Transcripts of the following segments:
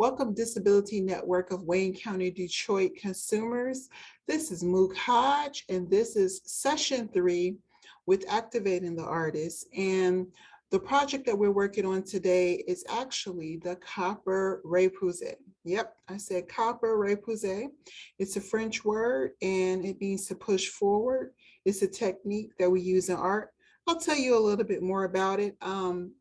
Welcome Disability Network of Wayne County, Detroit consumers. This is Mook Hodge, and this is session 3 with Activating the Artist. And the project that we're working on today is actually the copper repoussé. Yep, I said copper repoussé. It's a French word and it means to push forward. It's a technique that we use in art. I'll tell you a little bit more about it.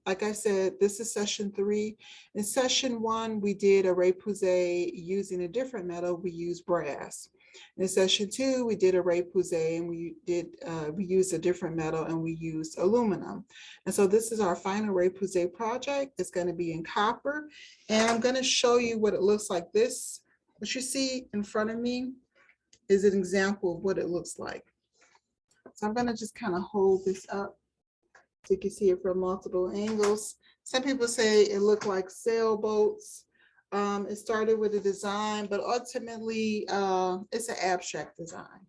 Like I said, this is session 3. In session 1, we did a repoussé using a different metal. We used brass. In session 2, we did a repoussé and we used a different metal and we used aluminum. And so this is our final repoussé project. It's going to be in copper. And I'm going to show you what it looks like. This, what you see in front of me, is an example of what it looks like. So I'm going to just kind of hold this up so you can see it from multiple angles. Some people say it looked like sailboats. It started with a design, but ultimately it's an abstract design.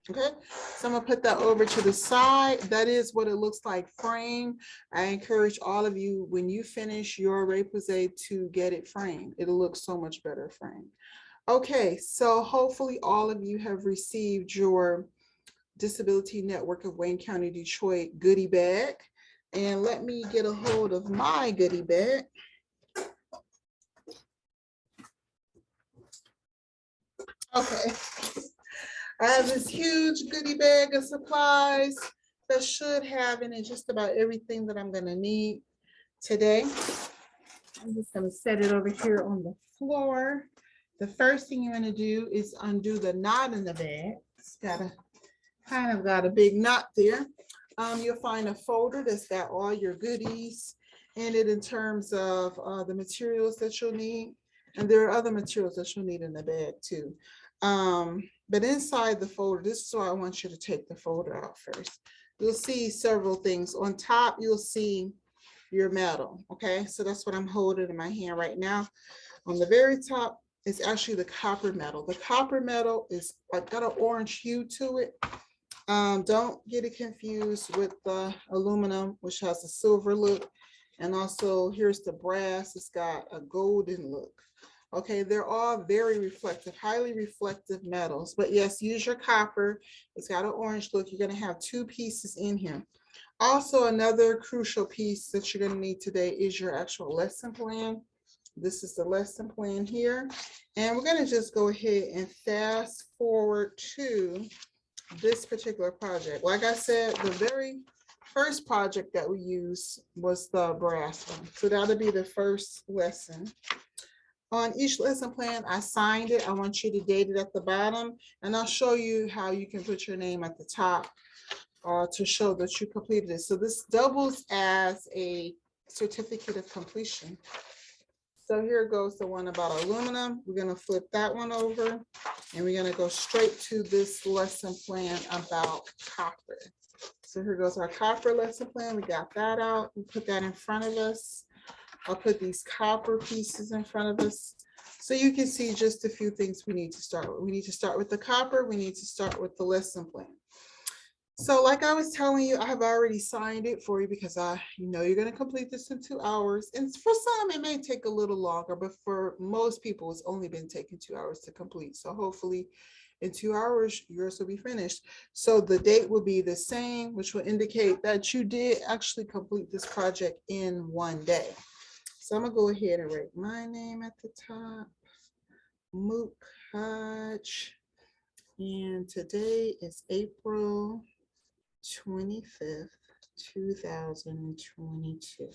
Okay, so I'm gonna put that over to the side. That is what it looks like framed. I encourage all of you, when you finish your repoussé, to get it framed. It'll look so much better framed. Okay, so hopefully all of you have received your Disability Network of Wayne County, Detroit goodie bag. And let me get a hold of my goodie bag. Okay, I have this huge goodie bag of supplies that should have in it just about everything that I'm gonna need today. I'm just gonna set it over here on the floor. The first thing you're gonna do is undo the knot in the bag. It's got a big knot there. You'll find a folder that's got all your goodies in it in terms of the materials that you'll need. And there are other materials that you'll need in the bag too. But inside the folder, this is why I want you to take the folder out first. You'll see several things. On top, you'll see your metal. Okay, so that's what I'm holding in my hand right now. On the very top is actually the copper metal. The copper metal is got an orange hue to it. Don't get it confused with the aluminum, which has a silver look. And also here's the brass, it's got a golden look. Okay, they're all very reflective, highly reflective metals. But yes, use your copper. It's got an orange look. You're gonna have 2 pieces in here. Also, another crucial piece that you're gonna need today is your actual lesson plan. This is the lesson plan here. And we're gonna just go ahead and fast forward to this particular project. Like I said, the very first project that we used was the brass one. So that'll be the first lesson. On each lesson plan, I signed it. I want you to date it at the bottom, and I'll show you how you can put your name at the top to show that you completed it. So this doubles as a certificate of completion. So here goes the one about aluminum. We're going to flip that one over, and we're going to go straight to this lesson plan about copper. So here goes our copper lesson plan. We got that out. We put that in front of us. I'll put these copper pieces in front of us so you can see just a few things we need to start with. We need to start with the copper. We need to start with the lesson plan. So like I was telling you, I have already signed it for you because you're going to complete this in 2 hours. And for some, it may take a little longer, but for most people, it's only been taking 2 hours to complete. So hopefully in 2 hours, yours will be finished. So the date will be the same, which will indicate that you did actually complete this project in 1 day. So I'm gonna go ahead and write my name at the top, Mook Hodge, and today is April 25th, 2022.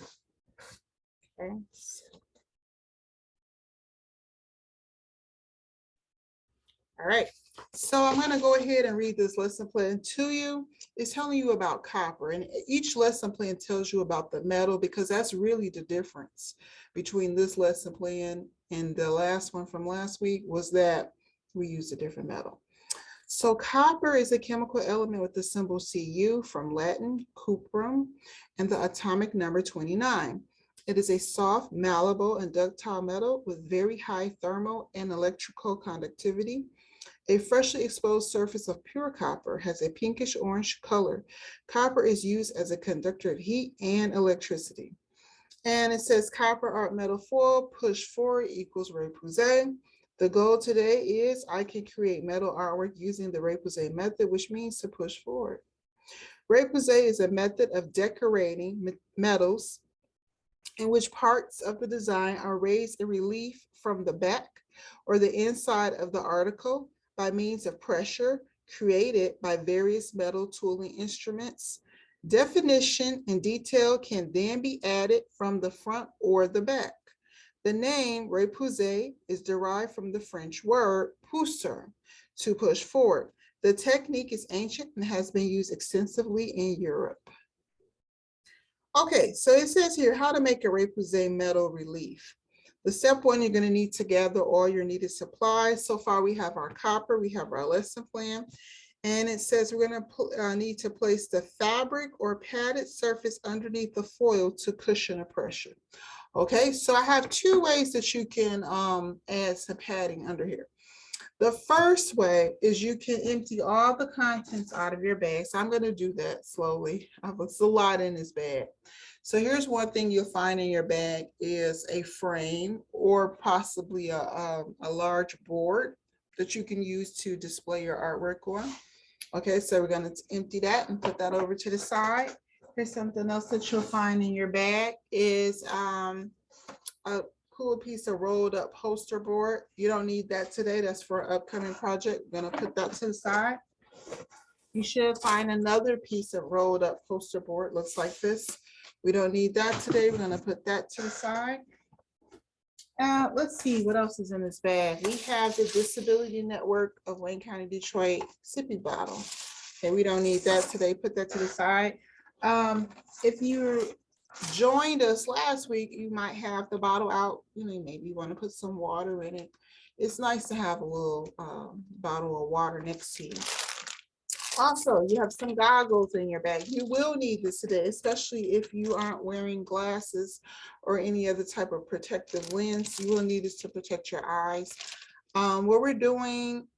Okay. All right, so I'm gonna go ahead and read this lesson plan to you. It's telling you about copper, and each lesson plan tells you about the metal, because that's really the difference between this lesson plan and the last one from last week, was that we used a different metal. So copper is a chemical element with the symbol Cu, from Latin cuprum, and the atomic number 29. It is a soft, malleable, and ductile metal with very high thermal and electrical conductivity. A freshly exposed surface of pure copper has a pinkish orange color. Copper is used as a conductor of heat and electricity. And it says copper art metal foil, push forward equals Ray-Pouzet. The goal today is I can create metal artwork using the Ray-Pouzet method, which means to push forward. Ray-Pouzet is a method of decorating metals in which parts of the design are raised in relief from the back or the inside of the article by means of pressure created by various metal tooling instruments. Definition and detail can then be added from the front or the back. The name Ray-Pouzet is derived from the French word pousser, to push forward. The technique is ancient and has been used extensively in Europe. Okay, so it says here how to make a Ray-Pouzet metal relief. The step one, you're going to need to gather all your needed supplies. So far, we have our copper, we have our lesson plan, and it says we're going to need to place the fabric or padded surface underneath the foil to cushion the pressure. Okay, so I have two ways that you can add some padding under here. The first way is you can empty all the contents out of your bag. So I'm going to do that slowly. It's a lot in this bag. So here's one thing you'll find in your bag is a frame or possibly a large board that you can use to display your artwork on. Okay, so we're going to empty that and put that over to the side. Here's something else that you'll find in your bag is a cool piece of rolled up poster board. You don't need that today. That's for an upcoming project. We're going to put that to the side. You should find another piece of rolled up poster board. Looks like this. We don't need that today. We're going to put that to the side. Let's see what else is in this bag. We have the Disability Network of Wayne County, Detroit sippy bottle. Okay, we don't need that today. Put that to the side. If you joined us last week, you might have the bottle out. You know, maybe you want to put some water in it. It's nice to have a little bottle of water next to you. Also, you have some goggles in your bag. You will need this today, especially if you aren't wearing glasses or any other type of protective lens. You will need this to protect your eyes. What we're doing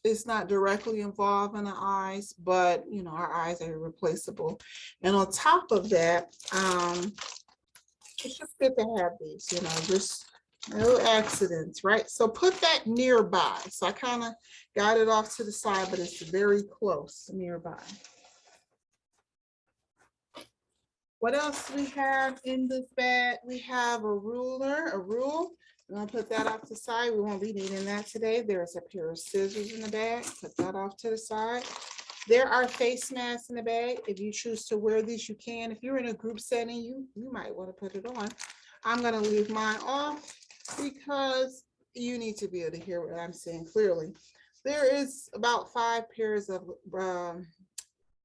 is not directly involved in the eyes, but you know, our eyes are irreplaceable. And on top of that, it's just good to have these, you know, just no accidents, right? So put that nearby. So I kind of got it off to the side, but it's very close nearby. What else do we have in this bag? We have a ruler, a rule. I'm gonna put that off to the side. We won't be needing that today. There's a pair of scissors in the bag. Put that off to the side. There are face masks in the bag. If you choose to wear these, you can. If you're in a group setting, you might want to put it on. I'm gonna leave mine off because you need to be able to hear what I'm saying clearly. There is about 5 pairs of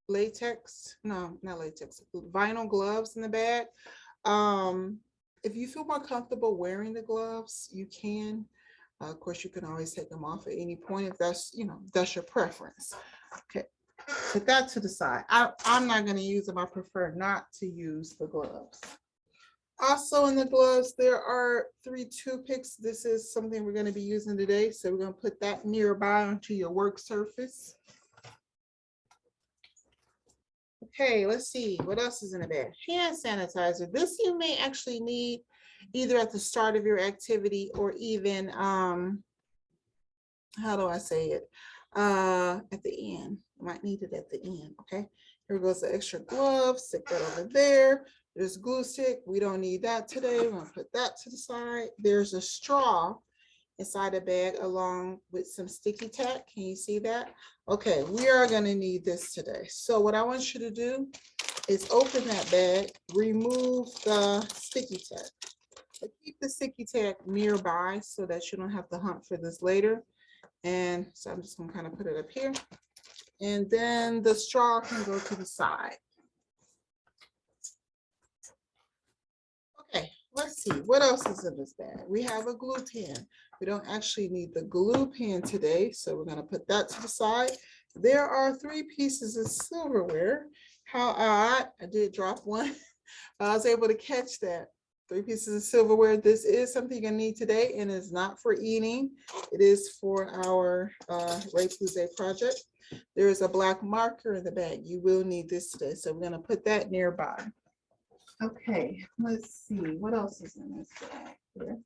latex, no, not latex, vinyl gloves in the bag. If you feel more comfortable wearing the gloves, you can. Of course, you can always take them off at any point if that's, you know, that's your preference. Okay, put that to the side. I'm not going to use them. I prefer not to use the gloves. Also in the gloves, there are 3 toothpicks. This is something we're going to be using today. So we're going to put that nearby onto your work surface. Okay, let's see what else is in the bag. Hand sanitizer. This you may actually need either at the start of your activity or even, how do I say it? At the end. You might need it at the end, okay? Here goes the extra glove. Stick that over there. There's glue stick. We don't need that today. We're gonna put that to the side. There's a straw inside the bag along with some sticky tack. Can you see that? Okay, we are gonna need this today. So what I want you to do is open that bag, remove the sticky tack. But keep the sticky tack nearby so that you don't have to hunt for this later. And so I'm just gonna kind of put it up here. And then the straw can go to the side. Okay, let's see, what else is in this bag? We have a glue pen. We don't actually need the glue pen today, so we're gonna put that to the side. There are 3 pieces of silverware. How odd, I did drop one. I was able to catch that. 3 pieces of silverware. This is something you're gonna need today and it's not for eating. It is for our Ray-Pouzet project. There is a black marker in the bag. You will need this today, so we're gonna put that nearby. Okay, let's see, what else is in this bag here?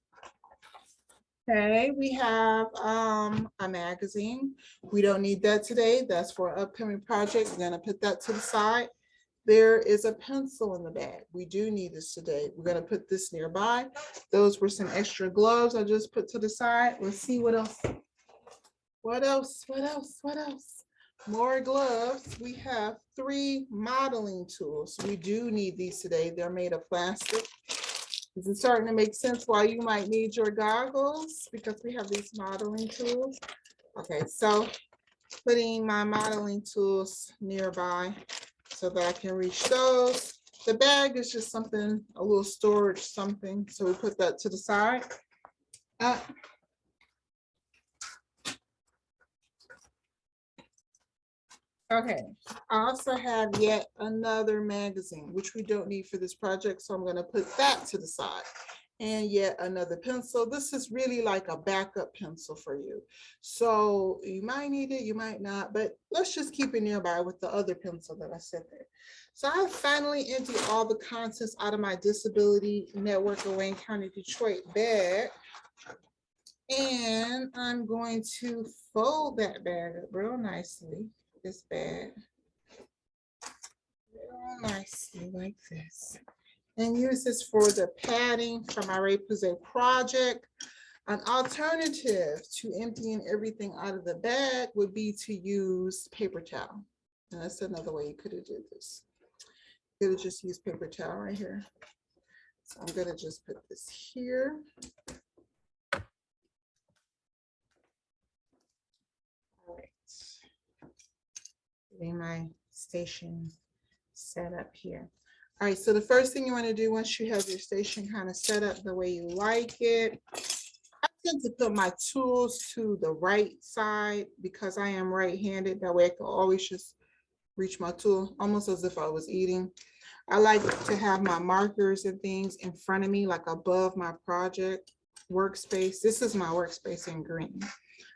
Okay, we have a magazine. We don't need that today. That's for an upcoming project. We're gonna put that to the side. There is a pencil in the bag. We do need this today. We're gonna put this nearby. Those were some extra gloves I just put to the side. Let's see what else. What else? What else? What else? More gloves. We have 3 modeling tools. We do need these today. They're made of plastic. Is it starting to make sense why you might need your goggles? Because we have these modeling tools. Okay, so putting my modeling tools nearby so that I can reach those. The bag is just something, a little storage something. So we put that to the side. Okay, I also have yet another magazine, which we don't need for this project. So I'm gonna put that to the side. And yet another pencil. This is really like a backup pencil for you. So you might need it, you might not, but let's just keep it nearby with the other pencil that I set there. So I finally emptied all the contents out of my Disability Network of Wayne County, Detroit bag. And I'm going to fold that bag up real nicely, this bag, real nicely like this. And use this for the padding for my Repoussé project. An alternative to emptying everything out of the bag would be to use paper towel. And that's another way you could have did this. You could have just used paper towel right here. So I'm gonna just put this here. All right. Getting my station set up here. All right, so the first thing you want to do once you have your station kind of set up the way you like it, I tend to put my tools to the right side because I am right-handed. That way I can always just reach my tool, almost as if I was eating. I like to have my markers and things in front of me, like above my project workspace. This is my workspace in green.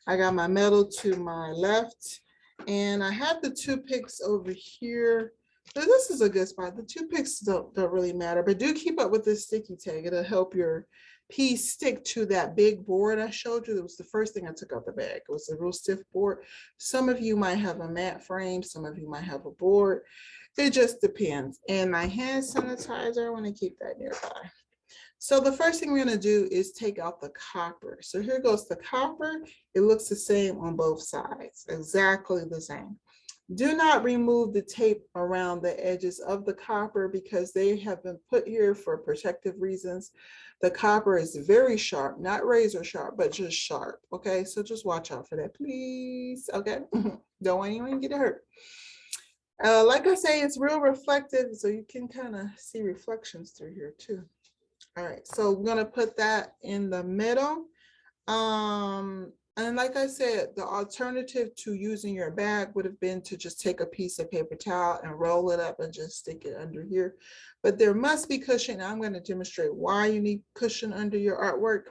I got my metal to my left, and I have the toothpicks over here. So this is a good spot. The toothpicks don't really matter, but do keep up with this sticky tag. It'll help your piece stick to that big board I showed you. That was the first thing I took out the bag. It was a real stiff board. Some of you might have a matte frame. Some of you might have a board. It just depends. And my hand sanitizer, I want to keep that nearby. So the first thing we're going to do is take out the copper. So here goes the copper. It looks the same on both sides, exactly the same. Do not remove the tape around the edges of the copper because they have been put here for protective reasons. The copper is very sharp, not razor sharp, but just sharp. Okay, so just watch out for that, please. Okay, don't want anyone to get hurt. Like I say, it's real reflective, so you can kind of see reflections through here too. All right, so we're gonna put that in the middle. And like I said, the alternative to using your bag would have been to just take a piece of paper towel and roll it up and just stick it under here. But there must be cushion. I'm going to demonstrate why you need cushion under your artwork.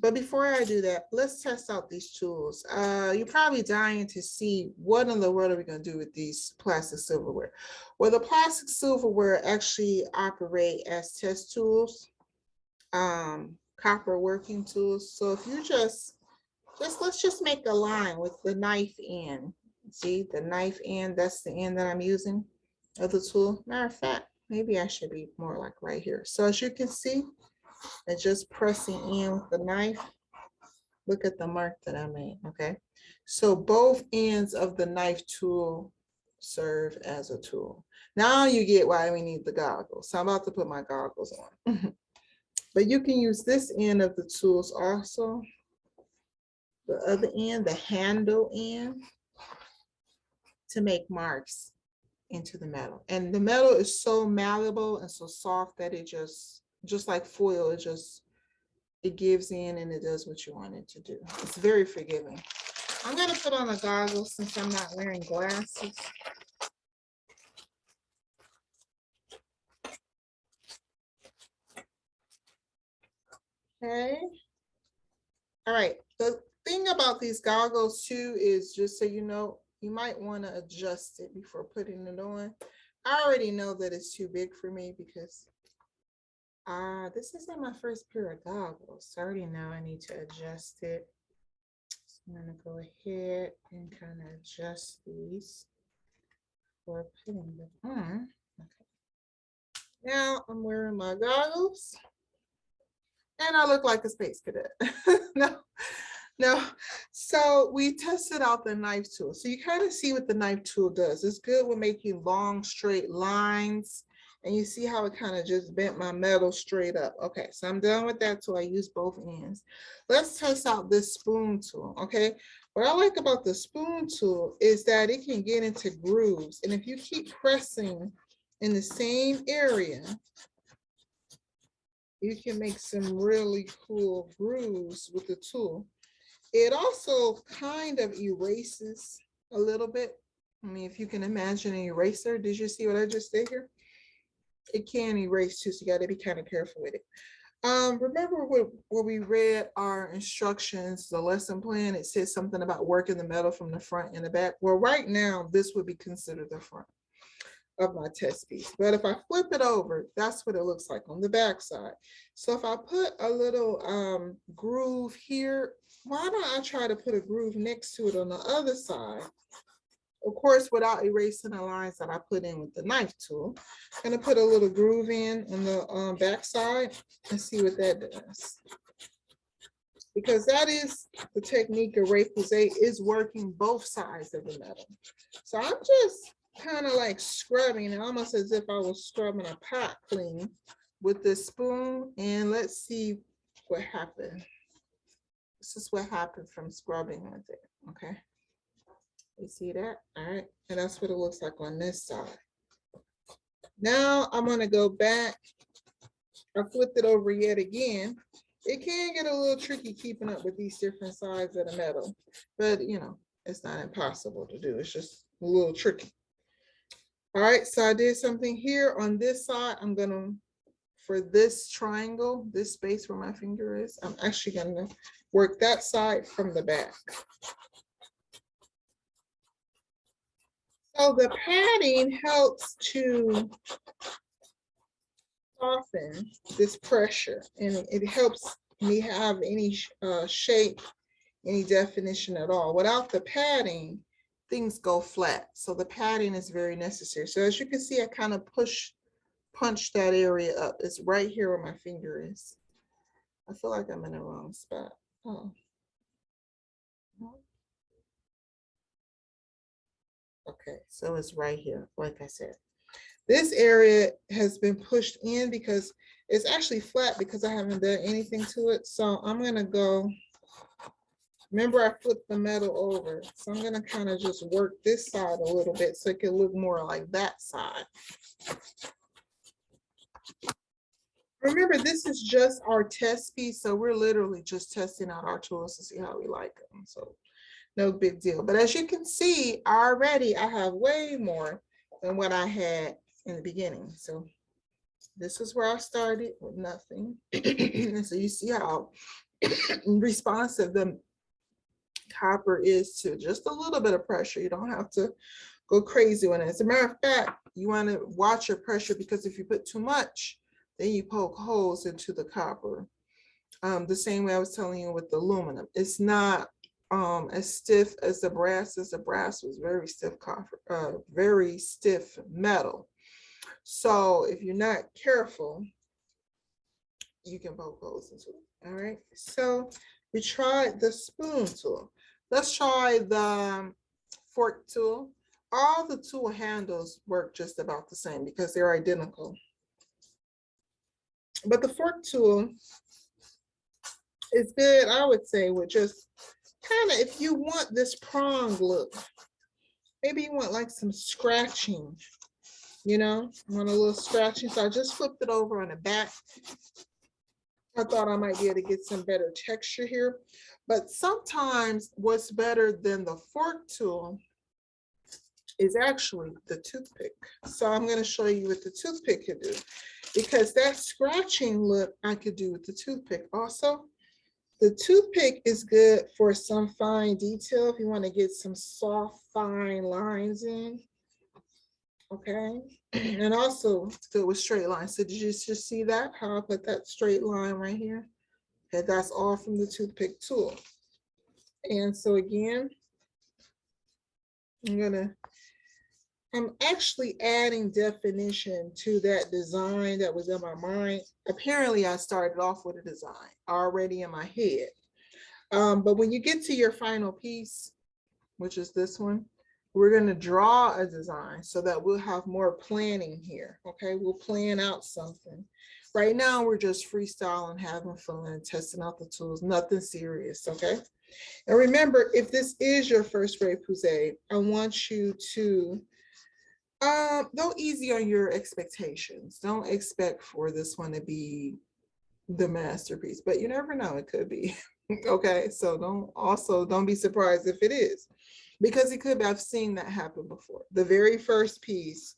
But before I do that, let's test out these tools. You're probably dying to see what in the world are we going to do with these plastic silverware. Well, the plastic silverware actually operate as test tools. Copper working tools. So if you let's just make a line with the knife end. See the knife end, that's the end that I'm using of the tool. Matter of fact, maybe I should be more like right here. So as you can see, and just pressing in with the knife. Look at the mark that I made, okay? So both ends of the knife tool serve as a tool. Now you get why we need the goggles. So I'm about to put my goggles on. But you can use this end of the tools also. The other end, the handle end, to make marks into the metal. And the metal is so malleable and so soft that it just like foil, it gives in and it does what you want it to do. It's very forgiving. I'm gonna put on the goggles since I'm not wearing glasses. Okay. All right. The thing about these goggles too is, just so you know, you might want to adjust it before putting it on. I already know that it's too big for me because this isn't my first pair of goggles. So I already know I need to adjust it. So I'm gonna go ahead and kind of adjust these for putting them on. Okay. Now I'm wearing my goggles and I look like a space cadet. No, no. So we tested out the knife tool. So you kind of see what the knife tool does. It's good with making long, straight lines. And you see how it kind of just bent my metal straight up. Okay, so I'm done with that tool. I use both ends. Let's test out this spoon tool, okay? What I like about the spoon tool is that it can get into grooves. And if you keep pressing in the same area, you can make some really cool grooves with the tool. It also kind of erases a little bit. I mean, if you can imagine an eraser, did you see what I just did here? It can erase too, so you got to be kind of careful with it. Remember where we read our instructions, the lesson plan, it says something about working the metal from the front and the back. Well, right now, this would be considered the front of my test piece. But if I flip it over, that's what it looks like on the back side. So if I put a little groove here, why don't I try to put a groove next to it on the other side? Of course, without erasing the lines that I put in with the knife tool. I'm gonna put a little groove in on the back side and see what that does. Because that is the technique of repoussé, is working both sides of the metal. So I'm just kind of like scrubbing, almost as if I was scrubbing a pot clean with this spoon. And let's see what happened. This is what happened from scrubbing with it, okay? You see that? All right, and that's what it looks like on this side. Now I'm gonna go back. I flipped it over yet again. It can get a little tricky keeping up with these different sides of the metal, but you know, it's not impossible to do. It's just a little tricky. All right, so I did something here on this side. I'm gonna, for this triangle, this space where my finger is, I'm actually gonna work that side from the back. So the padding helps to soften this pressure, and it helps me have any shape, any definition at all. Without the padding, things go flat. So the padding is very necessary. So as you can see, I kind of punch that area up. It's right here where my finger is. I feel like I'm in the wrong spot. Oh. Okay, so it's right here, like I said. This area has been pushed in because it's actually flat because I haven't done anything to it. So I'm gonna go, remember I flipped the metal over. So I'm gonna kind of just work this side a little bit so it can look more like that side. Remember, this is just our test piece. So we're literally just testing out our tools to see how we like them. So no big deal. But as you can see, already I have way more than what I had in the beginning. So this is where I started with nothing. So you see how responsive the copper is to just a little bit of pressure. You don't have to go crazy with it. As a matter of fact, you want to watch your pressure, because if you put too much, then you poke holes into the copper. The same way I was telling you with the aluminum. It's not as stiff as the brass, as the brass was very stiff copper, very stiff metal. So if you're not careful, you can poke holes into it. All right, so we tried the spoon tool. Let's try the fork tool. All the tool handles work just about the same because they're identical. But the fork tool is good, I would say, with just kind of, if you want this prong look, maybe you want like some scratching, you know, want a little scratching. So I just flipped it over on the back. I thought I might be able to get some better texture here. But sometimes what's better than the fork tool is actually the toothpick. So I'm going to show you what the toothpick could do, because that scratching look I could do with the toothpick also. The toothpick is good for some fine detail if you want to get some soft, fine lines in. Okay, and also it's good with straight lines. So did you just see that, how I put that straight line right here? Okay, that's all from the toothpick tool. And so again, I'm actually adding definition to that design that was in my mind. Apparently I started off with a design already in my head. But when you get to your final piece, which is this one, we're going to draw a design so that we'll have more planning here. Okay, we'll plan out something. Right now, we're just freestyling, having fun, and testing out the tools, nothing serious. Okay, and remember, if this is your first Ray-Posay, I want you to go easy on your expectations. Don't expect for this one to be the masterpiece, but you never know, it could be. Okay, so don't be surprised if it is, because it could be. I've seen that happen before. The very first piece,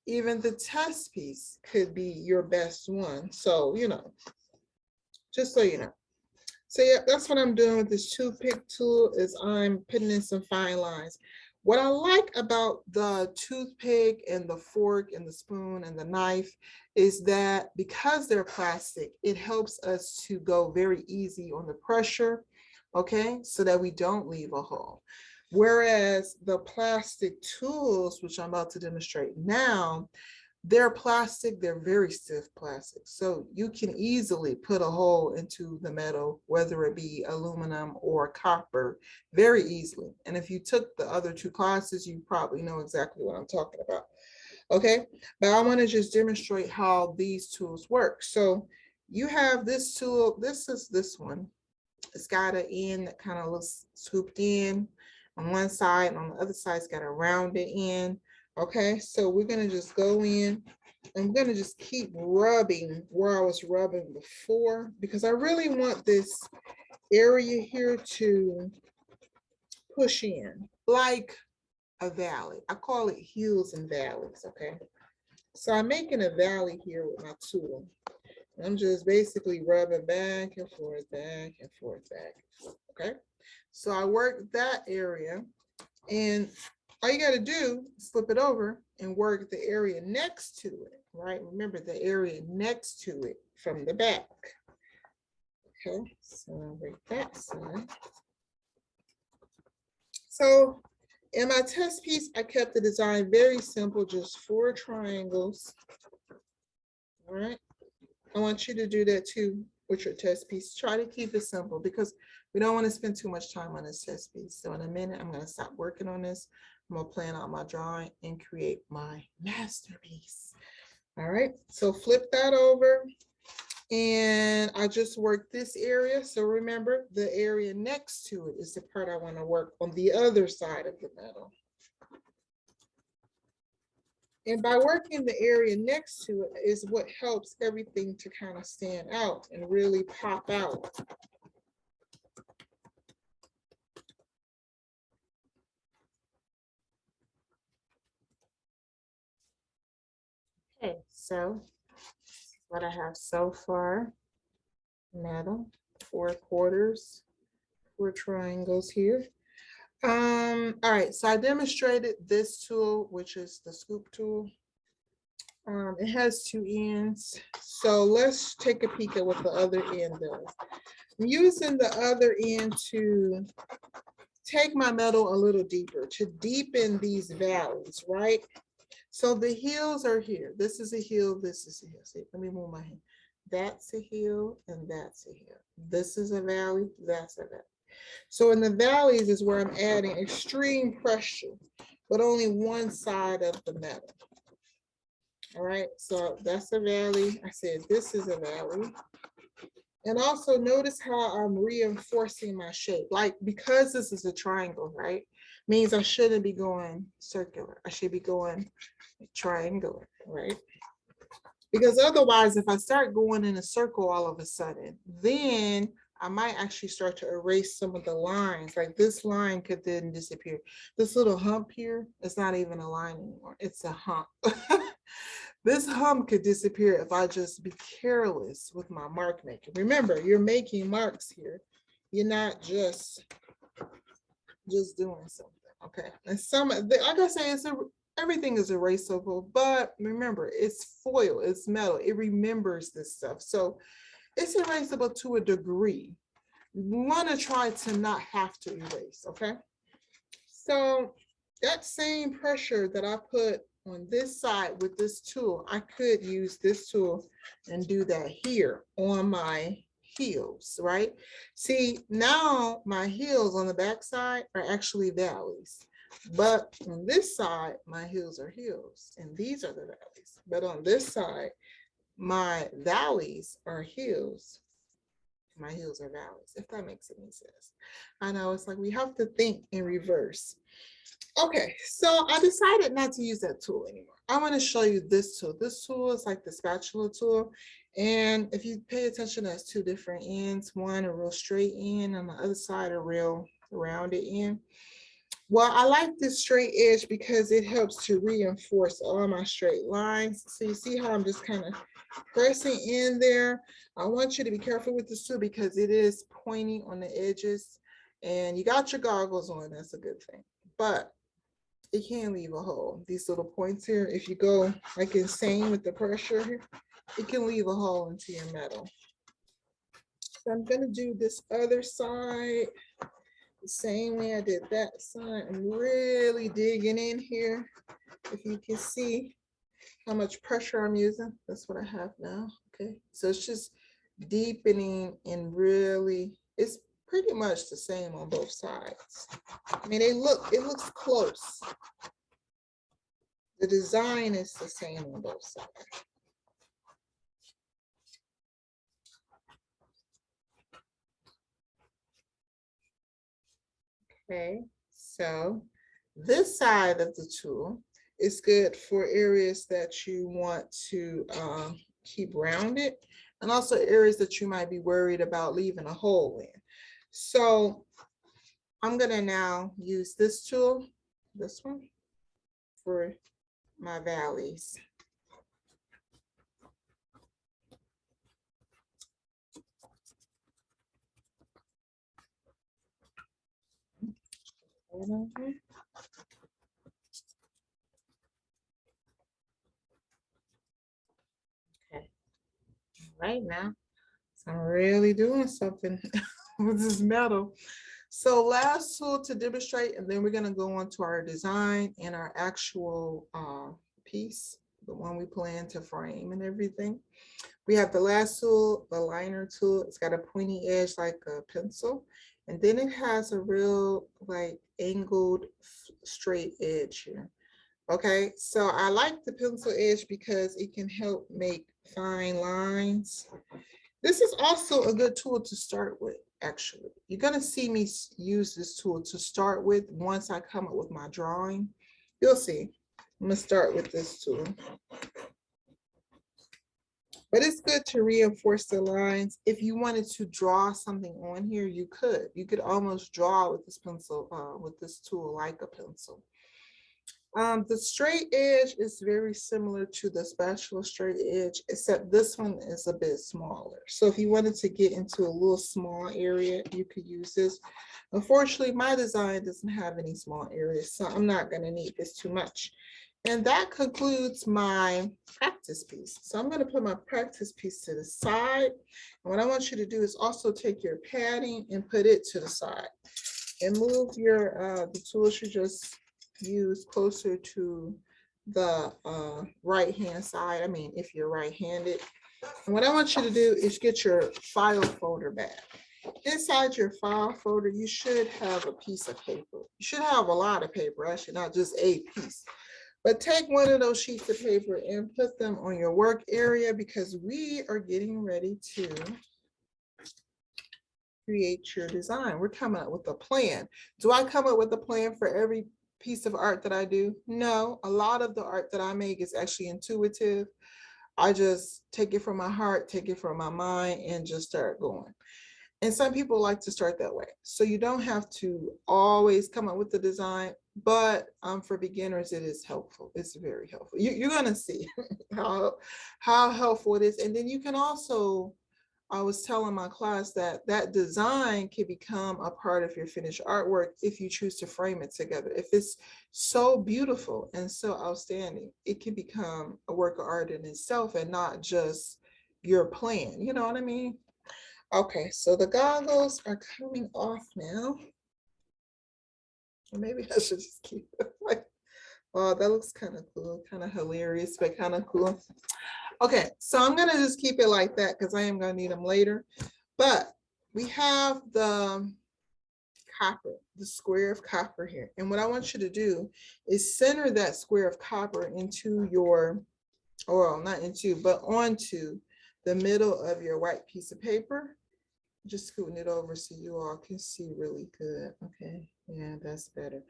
even the test piece, could be your best one. So just so you know. So yeah, that's what I'm doing with this toothpick tool, is I'm putting in some fine lines. What I like about the toothpick and the fork and the spoon and the knife is that because they're plastic, it helps us to go very easy on the pressure, okay, so that we don't leave a hole. Whereas the plastic tools, which I'm about to demonstrate now, they're plastic, they're very stiff plastic. So you can easily put a hole into the metal, whether it be aluminum or copper, very easily. And if you took the other two classes, you probably know exactly what I'm talking about. Okay, but I want to just demonstrate how these tools work. So you have this tool, this is this one. It's got an end that kind of looks swooped in on one side, and on the other side, it's got a rounded end. Okay, so we're gonna just go in. I'm gonna just keep rubbing where I was rubbing before, because I really want this area here to push in like a valley. I call it hills and valleys. Okay, so I'm making a valley here with my tool. I'm just basically rubbing back and forth, back and forth, back and forth. Okay, so I work that area, and all you got to do is flip it over and work the area next to it, right? Remember the area next to it from the back. Okay, so I'll break that side. So in my test piece, I kept the design very simple, just 4 triangles. All right, I want you to do that too with your test piece. Try to keep it simple, because we don't want to spend too much time on this test piece. So in a minute, I'm going to stop working on this. I'm going to plan out my drawing and create my masterpiece. All right, so flip that over, and I just worked this area. So remember, the area next to it is the part I want to work on the other side of the metal. And by working the area next to it is what helps everything to kind of stand out and really pop out. Okay, so what I have so far, metal, 4 quarters, 4 triangles here. All right, so I demonstrated this tool, which is the scoop tool. It has 2 ends. So let's take a peek at what the other end does. I'm using the other end to take my metal a little deeper, to deepen these valleys, right? So the hills are here. This is a hill, this is a hill. See, let me move my hand. That's a hill and that's a hill. This is a valley, that's a valley. So in the valleys is where I'm adding extreme pressure, but only one side of the metal. All right, so that's a valley. I said this is a valley. And also notice how I'm reinforcing my shape. Like, because this is a triangle, right? Means I shouldn't be going circular. I should be going triangular, right? Because otherwise, if I start going in a circle all of a sudden, then I might actually start to erase some of the lines. Like this line could then disappear. This little hump here, it's not even a line anymore. It's a hump. This hump could disappear if I just be careless with my mark making. Remember, you're making marks here. You're not just doing something, okay? And some, like I say, everything is erasable, but remember, it's foil, it's metal, it remembers this stuff. So it's erasable to a degree. We want to try to not have to erase, okay? So that same pressure that I put on this side with this tool, I could use this tool and do that here on my heels, right? See, now my heels on the back side are actually valleys. But on this side, my heels are heels, and these are the valleys. But on this side, my valleys are heels. My heels are valleys, if that makes any sense. I know it's like we have to think in reverse. Okay, so I decided not to use that tool anymore. I want to show you this tool. This tool is like the spatula tool. And if you pay attention, there's two different ends, one a real straight end and the other side a real rounded end. Well, I like this straight edge because it helps to reinforce all my straight lines. So you see how I'm just kind of pressing in there. I want you to be careful with this too because it is pointy on the edges and you got your goggles on, that's a good thing. But it can leave a hole. These little points here, if you go like insane with the pressure here, it can leave a hole into your metal. So I'm gonna do this other side the same way I did that side. I'm really digging in here. If you can see how much pressure I'm using, that's what I have now. Okay, so it's just deepening and really, it's pretty much the same on both sides. I mean, it looks close. The design is the same on both sides. Okay, so this side of the tool is good for areas that you want to keep rounded and also areas that you might be worried about leaving a hole in. So I'm gonna now use this tool, this one, for my valleys. Okay, right now, so I'm really doing something with this metal. So last tool to demonstrate, and then we're gonna go on to our design and our actual piece, the one we plan to frame and everything. We have the last tool, the liner tool. It's got a pointy edge like a pencil. And then it has a real like angled straight edge here. Okay, so I like the pencil edge because it can help make fine lines. This is also a good tool to start with, actually. You're gonna see me use this tool to start with once I come up with my drawing. You'll see. I'm gonna start with this tool. But it's good to reinforce the lines. If you wanted to draw something on here, you could. You could almost draw with this pencil, with this tool like a pencil. The straight edge is very similar to the spatula straight edge, except this one is a bit smaller. So if you wanted to get into a little small area, you could use this. Unfortunately, my design doesn't have any small areas, so I'm not gonna need this too much. And that concludes my practice piece. So I'm going to put my practice piece to the side. And what I want you to do is also take your padding and put it to the side and move your the tools you just used closer to the right hand side. I mean, if you're right-handed. And what I want you to do is get your file folder back. Inside your file folder, you should have a piece of paper. You should have a lot of paper, actually, not just a piece. But take one of those sheets of paper and put them on your work area because we are getting ready to create your design. We're coming up with a plan. Do I come up with a plan for every piece of art that I do? No, a lot of the art that I make is actually intuitive. I just take it from my heart, take it from my mind, and just start going. And some people like to start that way. So you don't have to always come up with the design, but for beginners, it is helpful. It's very helpful. You're gonna see how helpful it is. And then you can also I was telling my class that that design can become a part of your finished artwork if you choose to frame it together. If it's so beautiful and so outstanding, it can become a work of art in itself and not just your plan. You know what I mean? Okay, so the goggles are coming off now. Or maybe I should just keep it like, oh, that looks kind of cool, kind of hilarious, but kind of cool. Okay, so I'm gonna just keep it like that because I am gonna need them later. But we have the copper, the square of copper here. And what I want you to do is center that square of copper into your, or not into, but onto the middle of your white piece of paper. Just scooting it over so you all can see really good. Okay, yeah, that's better.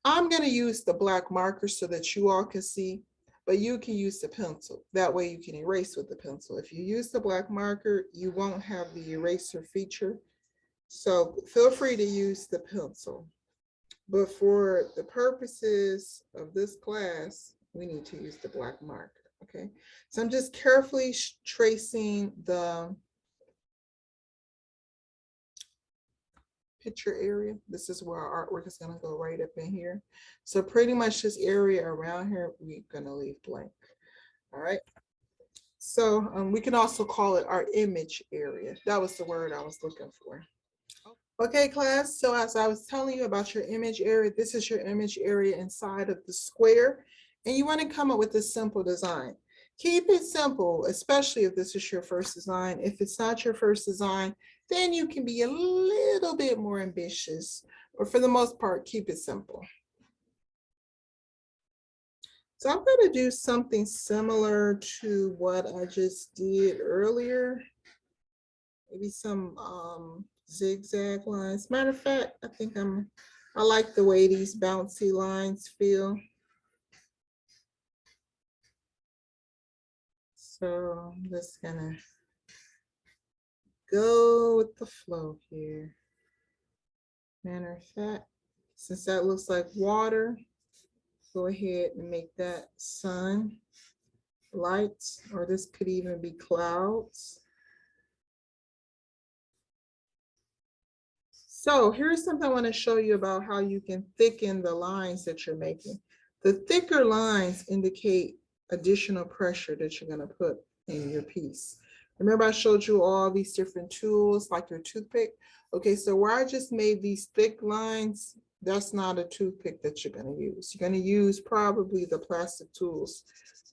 I'm going to use the black marker so that you all can see, but you can use the pencil. That way you can erase with the pencil. If you use the black marker, you won't have the eraser feature. So feel free to use the pencil. But for the purposes of this class, we need to use the black marker. Okay, so I'm just carefully tracing the picture area. This is where our artwork is going to go right up in here. So pretty much this area around here, we're going to leave blank. All right. So we can also call it our image area. That was the word I was looking for. Okay, class. So as I was telling you about your image area, this is your image area inside of the square. And you want to come up with a simple design. Keep it simple, especially if this is your first design. If it's not your first design, then you can be a little bit more ambitious. But for the most part, keep it simple. So I'm going to do something similar to what I just did earlier. Maybe some zigzag lines. Matter of fact, I think I like the way these bouncy lines feel. So I'm just gonna go with the flow here. Matter of fact, since that looks like water, go ahead and make that sun, lights, or this could even be clouds. So here's something I want to show you about how you can thicken the lines that you're making. The thicker lines indicate additional pressure that you're going to put in your piece. Remember I showed you all these different tools like your toothpick? Okay, so where I just made these thick lines, that's not a toothpick that you're going to use. You're going to use probably the plastic tools.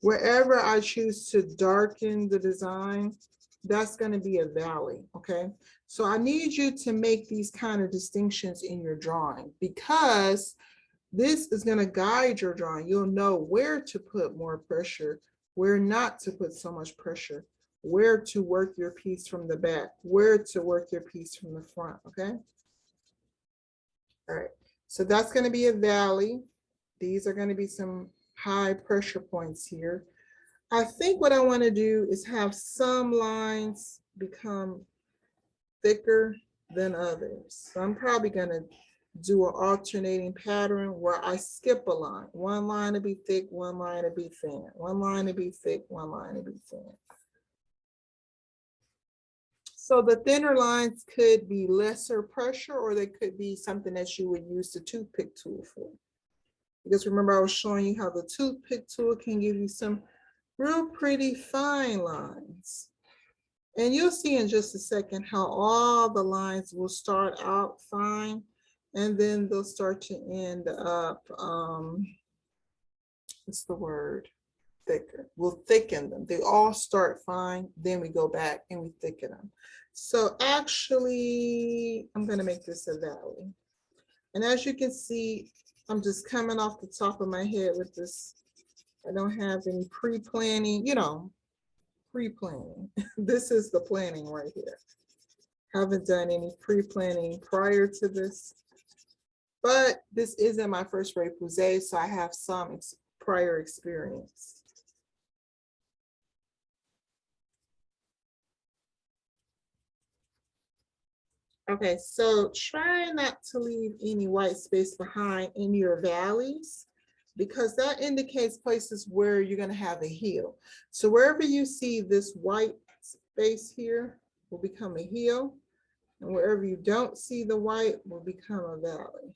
Wherever I choose to darken the design, that's going to be a valley, okay? So I need you to make these kind of distinctions in your drawing because this is going to guide your drawing. You'll know where to put more pressure, where not to put so much pressure, where to work your piece from the back, where to work your piece from the front, okay? All right, so that's going to be a valley. These are going to be some high pressure points here. I think what I want to do is have some lines become thicker than others. So I'm probably going to do an alternating pattern where I skip a line. One line to be thick, one line to be thin. One line to be thick, one line to be thin. So the thinner lines could be lesser pressure, or they could be something that you would use the toothpick tool for. Because remember I was showing you how the toothpick tool can give you some real pretty fine lines. And you'll see in just a second how all the lines will start out fine and then they'll start to end up, what's the word? Thicker. We'll thicken them. They all start fine, then we go back and we thicken them. So actually, I'm going to make this a valley. And as you can see, I'm just coming off the top of my head with this. I don't have any pre-planning, you know, pre-planning. This is the planning right here. Haven't done any pre-planning prior to this, but this isn't my first repoussé, so I have some prior experience. Okay, so try not to leave any white space behind in your valleys, because that indicates places where you're going to have a heel. So wherever you see this white space here, will become a hill, and wherever you don't see the white will become a valley.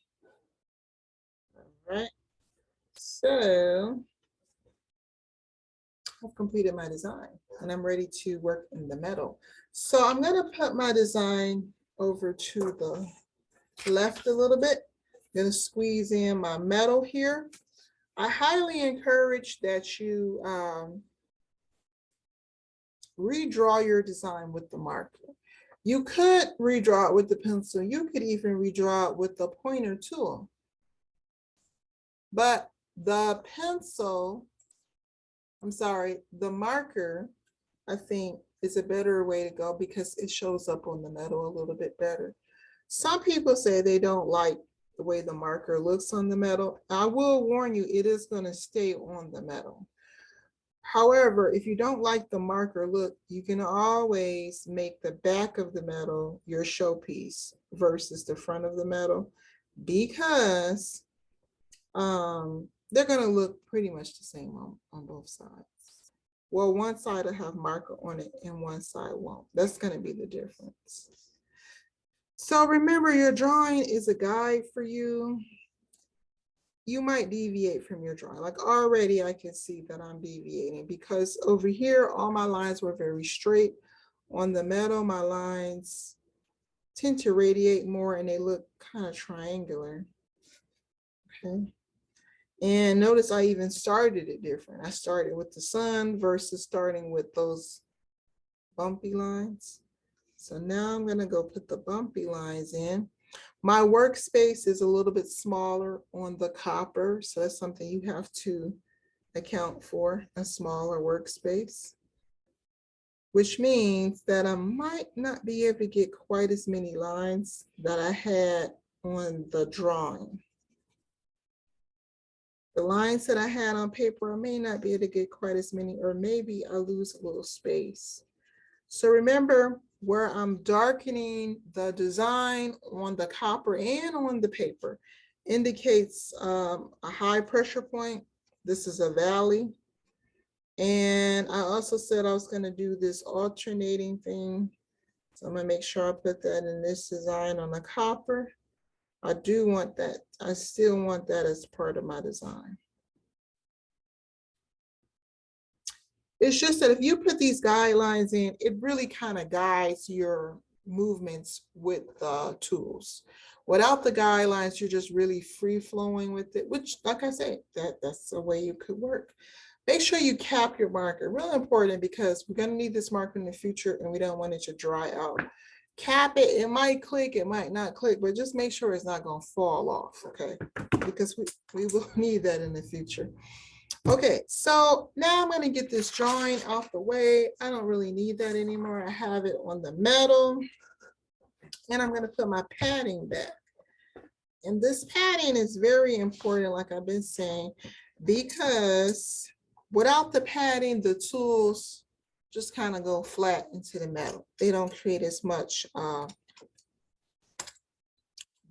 All right, so I've completed my design and I'm ready to work in the metal. So I'm going to put my design over to the left a little bit. I'm going to squeeze in my metal here. I highly encourage that you redraw your design with the marker. You could redraw it with the pencil. You could even redraw it with the pointer tool. But the pencil, the marker, I think is a better way to go because it shows up on the metal a little bit better. Some people say they don't like the way the marker looks on the metal. I will warn you, it is going to stay on the metal. However, if you don't like the marker look, you can always make the back of the metal your showpiece versus the front of the metal, because they're going to look pretty much the same on both sides. Well, one side will have marker on it and one side won't. That's going to be the difference. So remember, your drawing is a guide for you. You might deviate from your drawing. Like already I can see that I'm deviating because over here, all my lines were very straight. On the metal, my lines tend to radiate more and they look kind of triangular. Okay. And notice I even started it different. I started with the sun versus starting with those bumpy lines. So now I'm going to go put the bumpy lines in. My workspace is a little bit smaller on the copper, so that's something you have to account for, a smaller workspace, which means that I might not be able to get quite as many lines that I had on the drawing. The lines that I had on paper, I may not be able to get quite as many, or maybe I lose a little space. So remember, where I'm darkening the design on the copper and on the paper indicates a high pressure point. This is a valley. And I also said I was going to do this alternating thing. So I'm going to make sure I put that in this design on the copper. I do want that. I still want that as part of my design. It's just that if you put these guidelines in, it really kind of guides your movements with the tools. Without the guidelines, you're just really free flowing with it, which, like I say, that's a way you could work. Make sure you cap your marker. Really important because we're going to need this marker in the future and we don't want it to dry out. Cap it. It might click, it might not click, but just make sure it's not going to fall off, okay? Because we will need that in the future. Okay, so now I'm going to get this drawing off the way. I don't really need that anymore. I have it on the metal. And I'm going to put my padding back. And this padding is very important, like I've been saying, because without the padding, the tools just kind of go flat into the metal. They don't create as much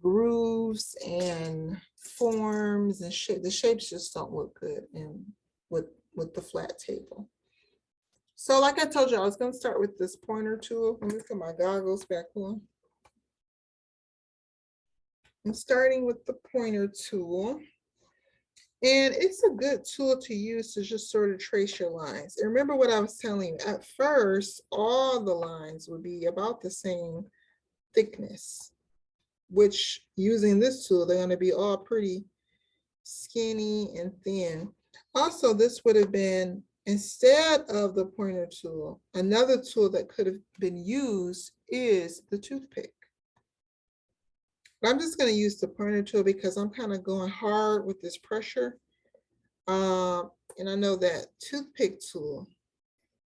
grooves and forms and shape. The shapes just don't look good in with the flat table. So like I told you, I was going to start with this pointer tool. Let me put my goggles back on. I'm starting with the pointer tool. And it's a good tool to use to just sort of trace your lines. And remember what I was telling you, at first, all the lines would be about the same thickness, which using this tool, they're going to be all pretty skinny and thin. Also, this would have been, instead of the pointer tool, another tool that could have been used is the toothpick. But I'm just going to use the pointer tool because I'm kind of going hard with this pressure. And I know that toothpick tool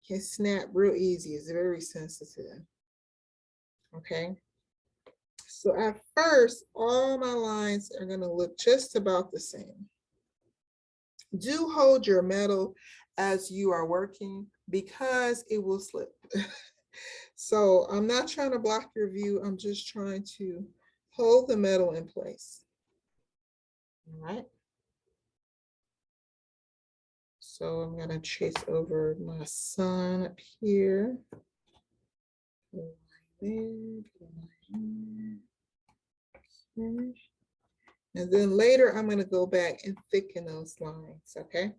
can snap real easy. It's very sensitive. Okay. So at first, all my lines are going to look just about the same. Do hold your metal as you are working because it will slip. So I'm not trying to block your view. I'm just trying to hold the metal in place. All right. So I'm going to trace over my sun up here. And then later, I'm going to go back and thicken those lines, okay?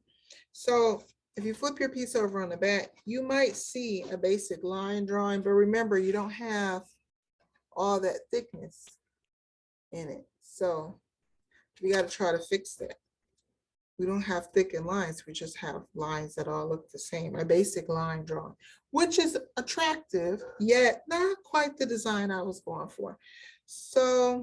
So if you flip your piece over on the back, you might see a basic line drawing, but remember, you don't have all that thickness in it. So we got to try to fix that. We don't have thickened lines. We just have lines that all look the same, a basic line drawing, which is attractive, yet not quite the design I was going for. So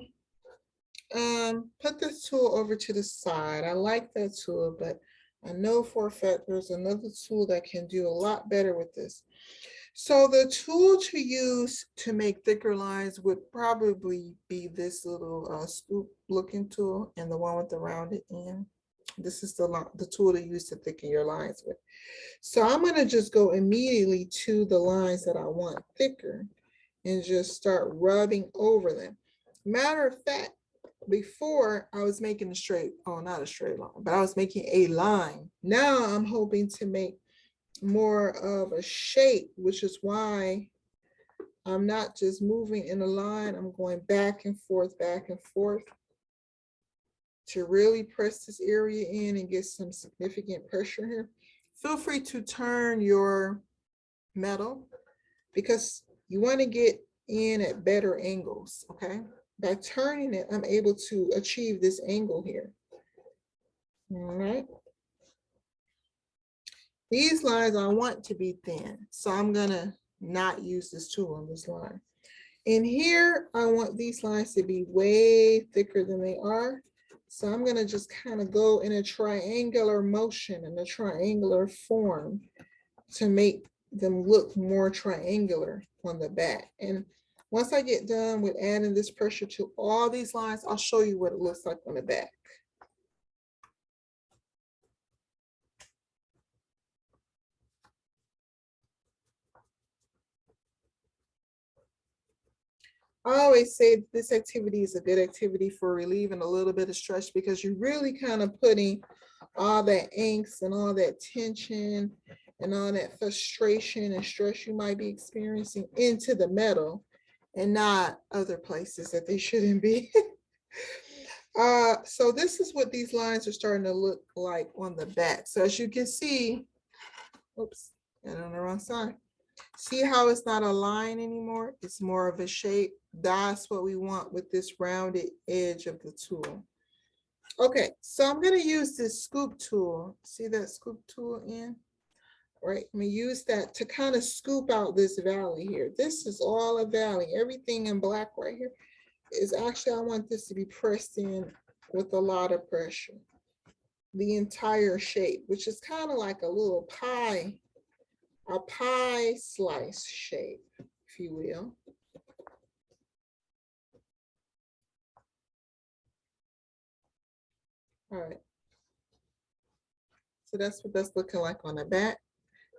put this tool over to the side. I like that tool, but I know for a fact there's another tool that can do a lot better with this. So the tool to use to make thicker lines would probably be this little scoop looking tool and the one with the rounded end. This is the tool to use to thicken your lines with. So I'm going to just go immediately to the lines that I want thicker and just start rubbing over them. Matter of fact, before I was making a straight, oh, not a straight line, but I was making a line. Now I'm hoping to make more of a shape, which is why I'm not just moving in a line. I'm going back and forth to really press this area in and get some significant pressure here. Feel free to turn your metal because you want to get in at better angles, okay? By turning it, I'm able to achieve this angle here. All right. These lines I want to be thin, so I'm gonna not use this tool on this line. In here, I want these lines to be way thicker than they are. So I'm gonna just kind of go in a triangular motion, in a triangular form to make them look more triangular on the back. And once I get done with adding this pressure to all these lines, I'll show you what it looks like on the back. I always say this activity is a good activity for relieving a little bit of stress because you're really kind of putting all that angst and all that tension and all that frustration and stress you might be experiencing into the metal and not other places that they shouldn't be. So this is what these lines are starting to look like on the back. So as you can see, oops, got it on the wrong side. See how it's not a line anymore? It's more of a shape. That's what we want with this rounded edge of the tool. Okay, so I'm going to use this scoop tool. See that scoop tool in? Right, I'm going to use that to kind of scoop out this valley here. This is all a valley. Everything in black right here is actually, I want this to be pressed in with a lot of pressure. The entire shape, which is kind of like a little pie, a pie slice shape, if you will. All right. So that's what that's looking like on the back.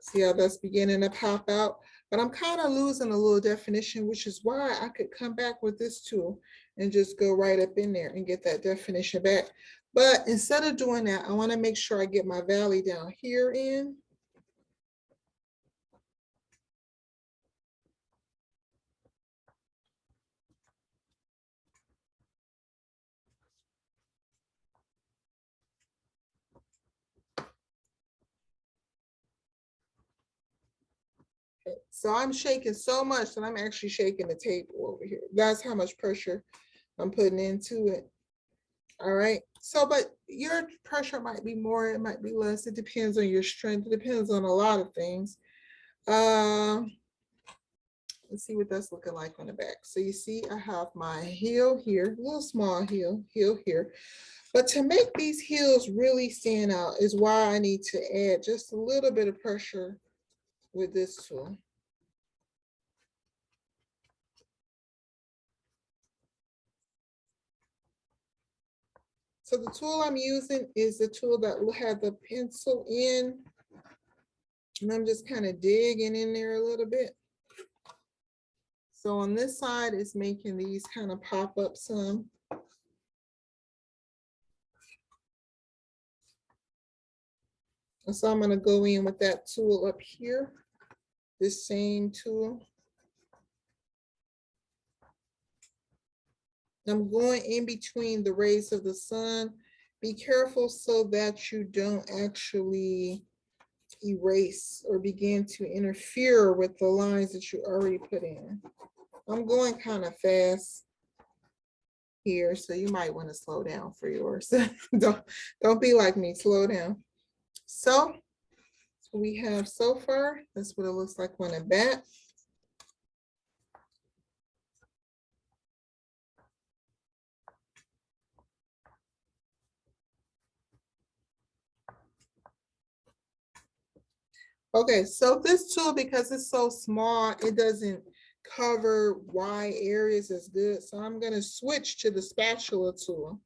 See how that's beginning to pop out? But I'm kind of losing a little definition, which is why I could come back with this tool and just go right up in there and get that definition back. But instead of doing that, I want to make sure I get my valley down here in. So I'm shaking so much that I'm actually shaking the table over here. That's how much pressure I'm putting into it. All right. So, but your pressure might be more, it might be less. It depends on your strength. It depends on a lot of things. Let's see what that's looking like on the back. So you see, I have my heel here, a little small heel here. But to make these heels really stand out is why I need to add just a little bit of pressure with this tool. So the tool I'm using is the tool that will have the pencil in. And I'm just kind of digging in there a little bit. So on this side, it's making these kind of pop up some. And so I'm going to go in with that tool up here, this same tool. I'm going in between the rays of the sun. Be careful so that you don't actually erase or begin to interfere with the lines that you already put in. I'm going kind of fast here, so you might want to slow down for yours. don't be like me, slow down. So we have so far, that's what it looks like on the back. Okay, so this tool, because it's so small, it doesn't cover wide areas as good. So I'm going to switch to the spatula tool.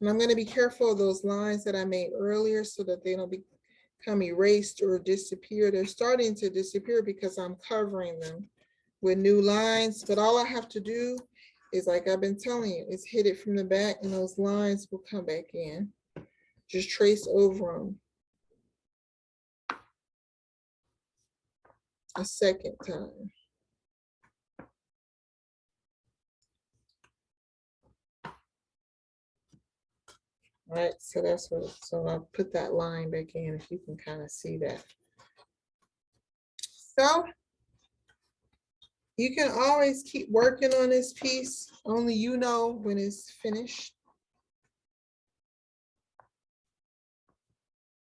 And I'm going to be careful of those lines that I made earlier so that they don't become erased or disappear. They're starting to disappear because I'm covering them with new lines. But all I have to do is, like I've been telling you, is hit it from the back and those lines will come back in. Just trace over them a second time. All right, so that's what, so I'll put that line back in if you can kind of see that. So you can always keep working on this piece, only you know when it's finished.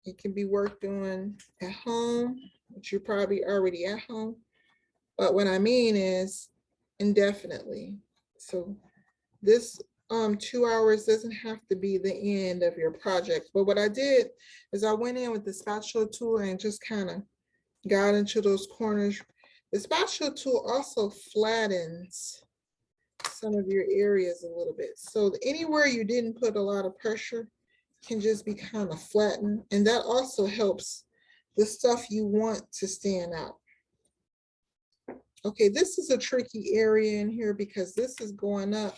It can be worked on at home, which you're probably already at home. But what I mean is indefinitely. So this 2 hours doesn't have to be the end of your project. But what I did is I went in with the spatula tool and just kind of got into those corners. The spatula tool also flattens some of your areas a little bit. So anywhere you didn't put a lot of pressure can just be kind of flattened. And that also helps the stuff you want to stand out. Okay, this is a tricky area in here because this is going up.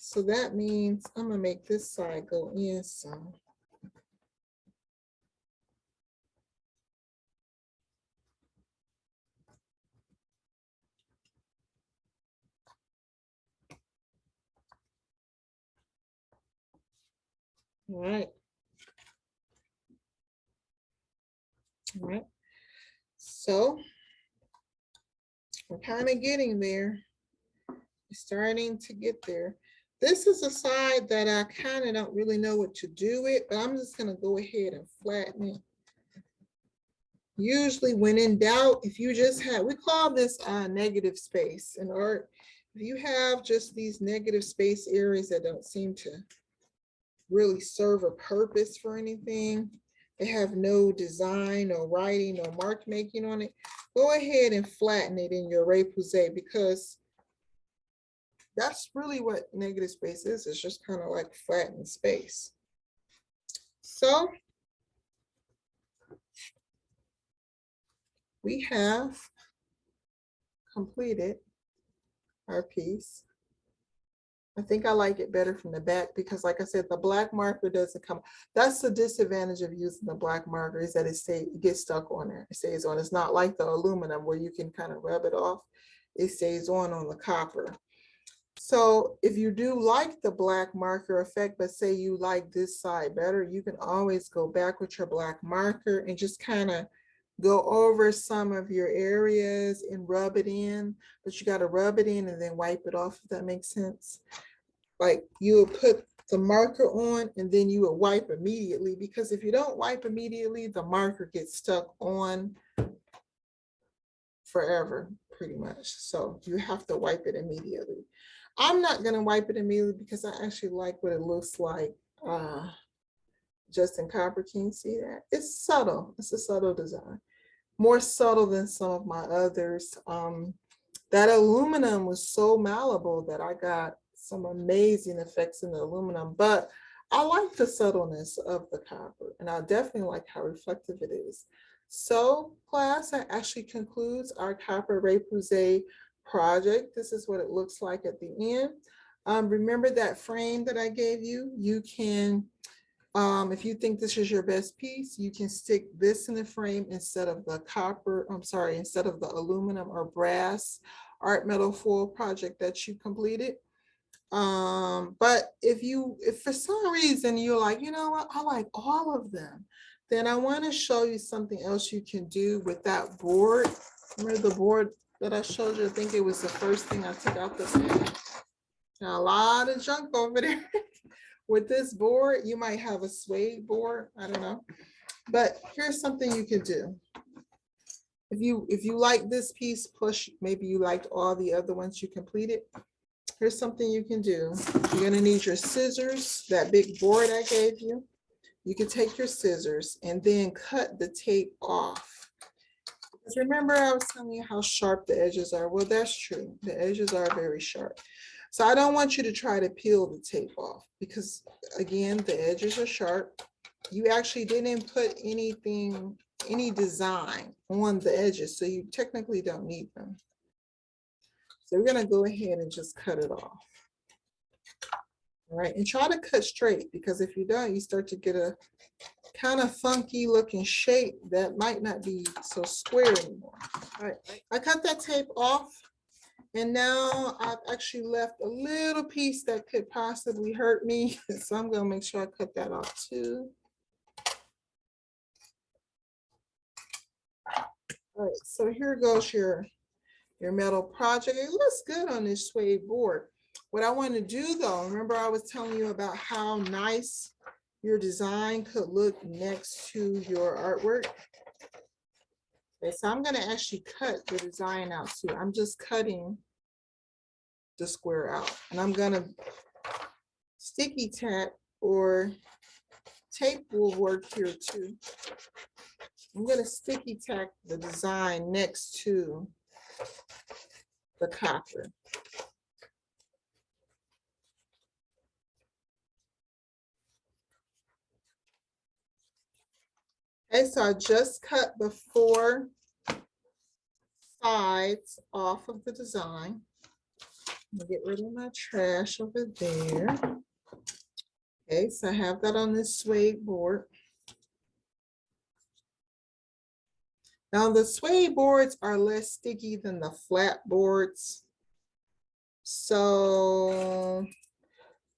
So that means I'm gonna make this side go in some. All right. All right. So we're kind of getting there. Starting to get there. This is a side that I kind of don't really know what to do with, but I'm just gonna go ahead and flatten it. Usually when in doubt, if you just have, we call this negative space in art. If you have just these negative space areas that don't seem to really serve a purpose for anything, they have no design or writing or mark making on it, go ahead and flatten it in your repoussé, because that's really what negative space is. It's just kind of like flattened space. So we have completed our piece. I think I like it better from the back because, like I said, the black marker doesn't come. That's the disadvantage of using the black marker, is that it gets stuck on there. It stays on. It's not like the aluminum where you can kind of rub it off. It stays on the copper. So if you do like the black marker effect, but say you like this side better, you can always go back with your black marker and just kind of go over some of your areas and rub it in, but you got to rub it in and then wipe it off, if that makes sense. Like you would put the marker on and then you would wipe immediately, because if you don't wipe immediately, the marker gets stuck on forever, pretty much. So you have to wipe it immediately. I'm not going to wipe it immediately because I actually like what it looks like. Justin Copper, can you see that? It's subtle. It's a subtle design. More subtle than some of my others. That aluminum was so malleable that I got some amazing effects in the aluminum, but I like the subtleness of the copper, and I definitely like how reflective it is. So class, that actually concludes our copper repoussé project. This is what it looks like at the end. Remember that frame that I gave you? You can, if you think this is your best piece, you can stick this in the frame instead of the copper, instead of the aluminum or brass art metal foil project that you completed. But if for some reason you're like, you know what, I like all of them, then I want to show you something else you can do with that board. Remember the board that I showed you? I think it was the first thing I took out the bag. Now, a lot of junk over there. With this board, you might have a suede board, I don't know. But here's something you can do. If you like this piece, plus maybe you liked all the other ones you completed, here's something you can do. You're gonna need your scissors, that big board I gave you. You can take your scissors and then cut the tape off. Because remember I was telling you how sharp the edges are? Well, that's true. The edges are very sharp. So I don't want you to try to peel the tape off because again, the edges are sharp. You actually didn't put anything, any design on the edges, so you technically don't need them. So we're gonna go ahead and just cut it off. All right, and try to cut straight because if you don't, you start to get a kind of funky looking shape that might not be so square anymore. All right, I cut that tape off. And now I've actually left a little piece that could possibly hurt me. So I'm gonna make sure I cut that off too. All right, so here goes your metal project. It looks good on this suede board. What I want to do though, remember I was telling you about how nice your design could look next to your artwork. Okay, so I'm gonna actually cut the design out too. I'm just cutting the square out and I'm gonna sticky tack or tape will work here too. I'm gonna sticky tack the design next to the copper. Okay, so I just cut the 4 sides off of the design. I'm gonna get rid of my trash over there. Okay, so I have that on this suede board. Now the suede boards are less sticky than the flat boards. So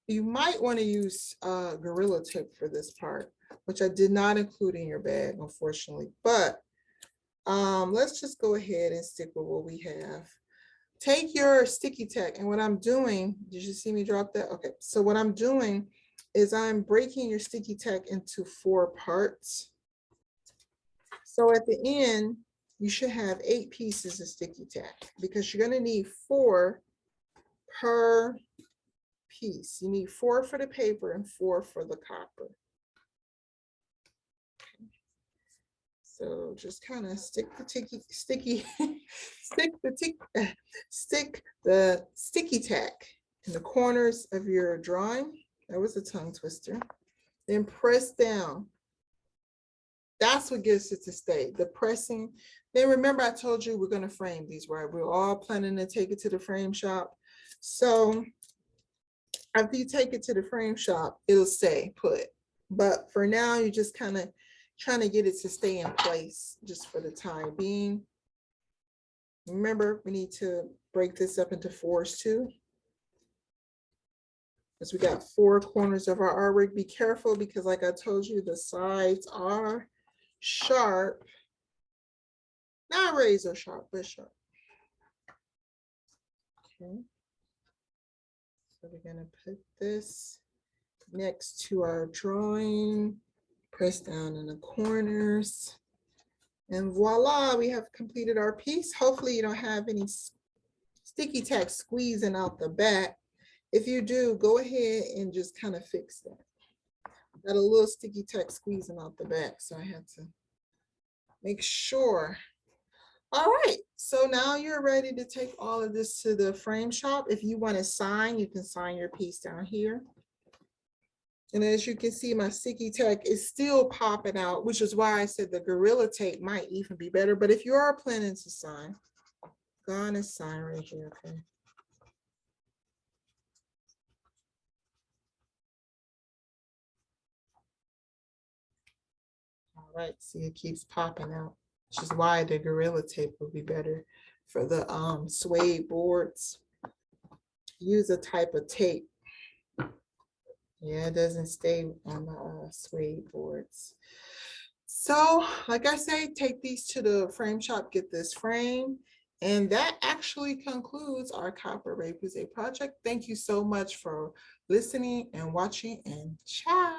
you might want to use Gorilla Tape for this part, which I did not include in your bag, unfortunately. But let's just go ahead and stick with what we have. Take your sticky tack, and what I'm doing, did you see me drop that? Okay, so what I'm doing is I'm breaking your sticky tack into 4 parts. So at the end, you should have 8 pieces of sticky tack because you're gonna need 4 per piece. You need 4 for the paper and 4 for the copper. So just kind of stick the sticky tack in the corners of your drawing. That was a tongue twister. Then press down. That's what gets it to stay. The pressing. Then remember I told you we're going to frame these, right? We're all planning to take it to the frame shop. So after you take it to the frame shop, it'll stay put. But for now, you just kind of trying to get it to stay in place just for the time being. Remember, we need to break this up into 4s too. Because we got 4 corners of our artwork. Be careful because like I told you, the sides are sharp. Not razor sharp, but sharp. Okay. So we're gonna put this next to our drawing. Press down in the corners. And voila, we have completed our piece. Hopefully you don't have any sticky tack squeezing out the back. If you do, go ahead and just kind of fix that. Got a little sticky tack squeezing out the back, so I had to make sure. All right, so now you're ready to take all of this to the frame shop. If you want to sign, you can sign your piece down here. And as you can see, my sticky tack is still popping out, which is why I said the Gorilla Tape might even be better. But if you are planning to sign, go on and sign right here, okay? All right, see, it keeps popping out, which is why the Gorilla Tape would be better for the suede boards. use a type of tape. Yeah, it doesn't stay on the suede boards. So, like I say, take these to the frame shop, get this frame. And that actually concludes our Copper Repoussé project. Thank you so much for listening and watching, and ciao.